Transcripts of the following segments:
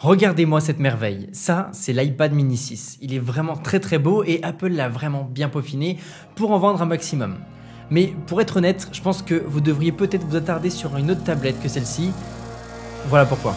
Regardez-moi cette merveille, ça c'est l'iPad mini 6. Il est vraiment très beau et Apple l'a vraiment bien peaufiné pour en vendre un maximum. Mais pour être honnête, je pense que vous devriez peut-être vous attarder sur une autre tablette que celle-ci. Voilà pourquoi.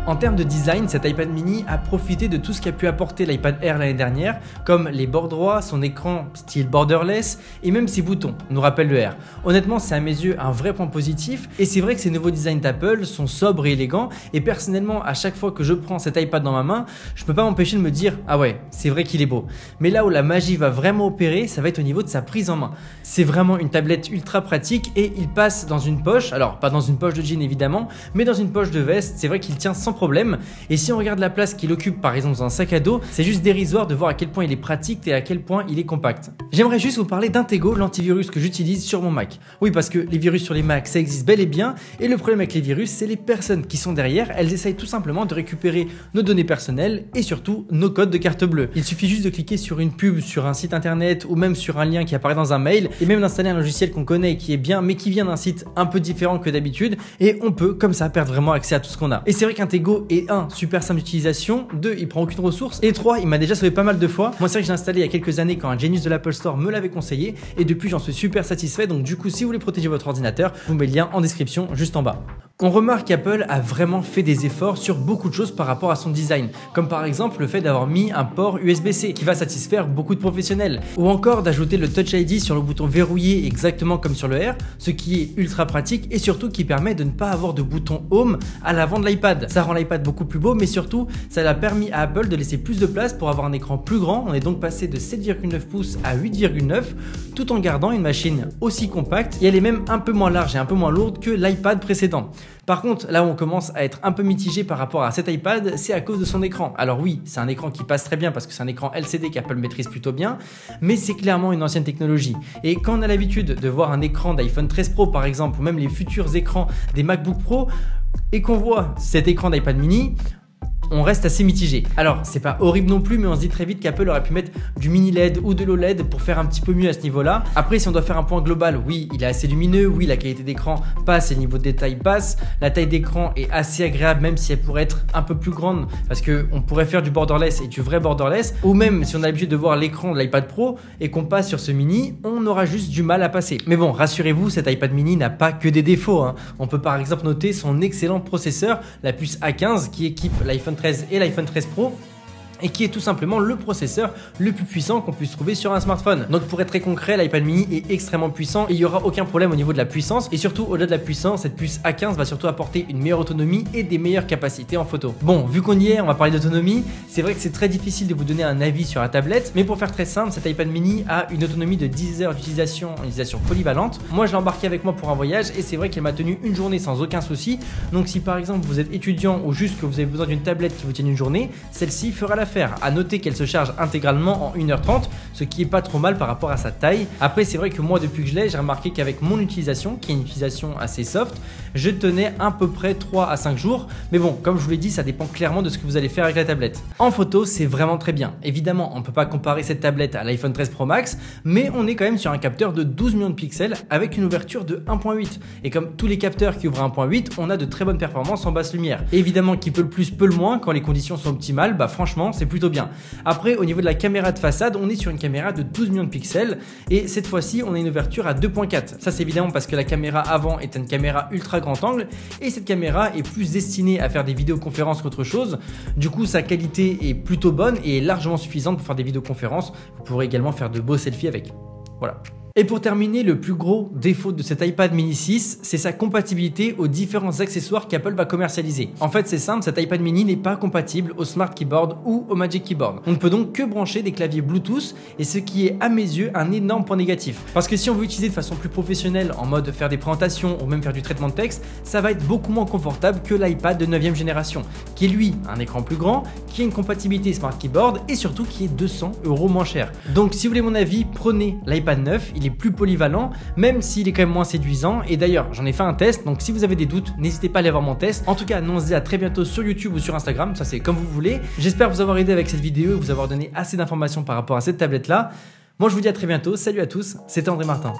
En termes de design, cet iPad mini a profité de tout ce qu'a pu apporter l'iPad Air l'année dernière, comme les bords droits, son écran style borderless et même ses boutons, nous rappelle le Air. Honnêtement, c'est à mes yeux un vrai point positif et c'est vrai que ces nouveaux designs d'Apple sont sobres et élégants et personnellement, à chaque fois que je prends cet iPad dans ma main, je peux pas m'empêcher de me dire « Ah ouais, c'est vrai qu'il est beau ». Mais là où la magie va vraiment opérer, ça va être au niveau de sa prise en main. C'est vraiment une tablette ultra pratique et il passe dans une poche, alors pas dans une poche de jean évidemment, mais dans une poche de veste, c'est vrai qu'il tient sans problème. Et si on regarde la place qu'il occupe par exemple dans un sac à dos, c'est juste dérisoire de voir à quel point il est pratique et à quel point il est compact. J'aimerais juste vous parler d'Intego, l'antivirus que j'utilise sur mon Mac. Oui, parce que les virus sur les Mac, ça existe bel et bien, et le problème avec les virus, c'est les personnes qui sont derrière, elles essayent tout simplement de récupérer nos données personnelles et surtout nos codes de carte bleue. Il suffit juste de cliquer sur une pub sur un site internet ou même sur un lien qui apparaît dans un mail et même d'installer un logiciel qu'on connaît et qui est bien mais qui vient d'un site un peu différent que d'habitude et on peut comme ça perdre vraiment accès à tout ce qu'on a. Et c'est vrai qu'Intego est 1, super simple d'utilisation, 2, il prend aucune ressource et 3, il m'a déjà sauvé pas mal de fois. Moi c'est vrai que j'ai installé il y a quelques années quand un génius de l'Apple Store me l'avait conseillé et depuis j'en suis super satisfait. Donc du coup si vous voulez protéger votre ordinateur, je vous mets le lien en description juste en bas. On remarque qu'Apple a vraiment fait des efforts sur beaucoup de choses par rapport à son design, comme par exemple le fait d'avoir mis un port USB-C qui va satisfaire beaucoup de professionnels, ou encore d'ajouter le Touch ID sur le bouton verrouillé exactement comme sur le Air, ce qui est ultra pratique et surtout qui permet de ne pas avoir de bouton Home à l'avant de l'iPad. Ça rend l'iPad beaucoup plus beau, mais surtout ça a permis à Apple de laisser plus de place pour avoir un écran plus grand. On est donc passé de 7,9 pouces à 8,9 tout en gardant une machine aussi compacte et elle est même un peu moins large et un peu moins lourde que l'iPad précédent. Par contre, là où on commence à être un peu mitigé par rapport à cet iPad, c'est à cause de son écran. Alors oui, c'est un écran qui passe très bien parce que c'est un écran LCD qu'Apple maîtrise plutôt bien, mais c'est clairement une ancienne technologie. Et quand on a l'habitude de voir un écran d'iPhone 13 Pro par exemple, ou même les futurs écrans des MacBook Pro, et qu'on voit cet écran d'iPad mini, on reste assez mitigé. Alors, c'est pas horrible non plus, mais on se dit très vite qu'Apple aurait pu mettre du mini LED ou de l'OLED pour faire un petit peu mieux à ce niveau-là. Après, si on doit faire un point global, oui, il est assez lumineux, oui, la qualité d'écran passe et le niveau de détail passe. La taille d'écran est assez agréable, même si elle pourrait être un peu plus grande, parce qu'on pourrait faire du borderless et du vrai borderless, ou même si on a l'habitude de voir l'écran de l'iPad Pro et qu'on passe sur ce mini, on aura juste du mal à passer. Mais bon, rassurez-vous, cet iPad mini n'a pas que des défauts, hein. On peut par exemple noter son excellent processeur, la puce A15 qui équipe l'iPhone 13 et l'iPhone 13 Pro et qui est tout simplement le processeur le plus puissant qu'on puisse trouver sur un smartphone. Donc pour être très concret, l'iPad mini est extrêmement puissant et il n'y aura aucun problème au niveau de la puissance et surtout au-delà de la puissance, cette puce A15 va surtout apporter une meilleure autonomie et des meilleures capacités en photo. Bon, vu qu'on y est, on va parler d'autonomie. C'est vrai que c'est très difficile de vous donner un avis sur la tablette, mais pour faire très simple, cet iPad mini a une autonomie de 10 heures d'utilisation en utilisation polyvalente. Moi je l'ai embarqué avec moi pour un voyage et c'est vrai qu'elle m'a tenu une journée sans aucun souci. Donc si par exemple vous êtes étudiant ou juste que vous avez besoin d'une tablette qui vous tienne une journée, celle-ci fera l'affaire. À noter qu'elle se charge intégralement en 1h30, ce qui est pas trop mal par rapport à sa taille. Après c'est vrai que moi depuis que je l'ai, j'ai remarqué qu'avec mon utilisation, qui est une utilisation assez soft, je tenais à peu près 3 à 5 jours. Mais bon, comme je vous l'ai dit, ça dépend clairement de ce que vous allez faire avec la tablette. En photo, c'est vraiment très bien. Évidemment, on ne peut pas comparer cette tablette à l'iPhone 13 Pro Max, mais on est quand même sur un capteur de 12 millions de pixels avec une ouverture de 1.8. Et comme tous les capteurs qui ouvrent 1.8, on a de très bonnes performances en basse lumière. Et évidemment, qui peut le plus, peut le moins, quand les conditions sont optimales, bah franchement, c'est plutôt bien. Après, au niveau de la caméra de façade, on est sur une caméra de 12 millions de pixels et cette fois-ci, on a une ouverture à 2.4. Ça, c'est évidemment parce que la caméra avant est une caméra ultra grand angle et cette caméra est plus destinée à faire des vidéoconférences qu'autre chose. Du coup, sa qualité est plutôt bonne et est largement suffisante pour faire des vidéoconférences. Vous pourrez également faire de beaux selfies avec. Voilà. Et pour terminer, le plus gros défaut de cet iPad mini 6, c'est sa compatibilité aux différents accessoires qu'Apple va commercialiser. En fait, c'est simple, cet iPad mini n'est pas compatible au Smart Keyboard ou au Magic Keyboard. On ne peut donc que brancher des claviers Bluetooth et ce qui est à mes yeux un énorme point négatif. Parce que si on veut utiliser de façon plus professionnelle en mode faire des présentations ou même faire du traitement de texte, ça va être beaucoup moins confortable que l'iPad de 9e génération, qui est lui un écran plus grand, qui a une compatibilité Smart Keyboard et surtout qui est 200 € moins cher. Donc si vous voulez mon avis, prenez l'iPad 9, il est plus polyvalent, même s'il est quand même moins séduisant. Et d'ailleurs, j'en ai fait un test, donc si vous avez des doutes, n'hésitez pas à aller voir mon test. En tout cas, nous on se dit à très bientôt sur YouTube ou sur Instagram, ça c'est comme vous voulez. J'espère vous avoir aidé avec cette vidéo et vous avoir donné assez d'informations par rapport à cette tablette là. Moi je vous dis à très bientôt, salut à tous, c'était André Martin.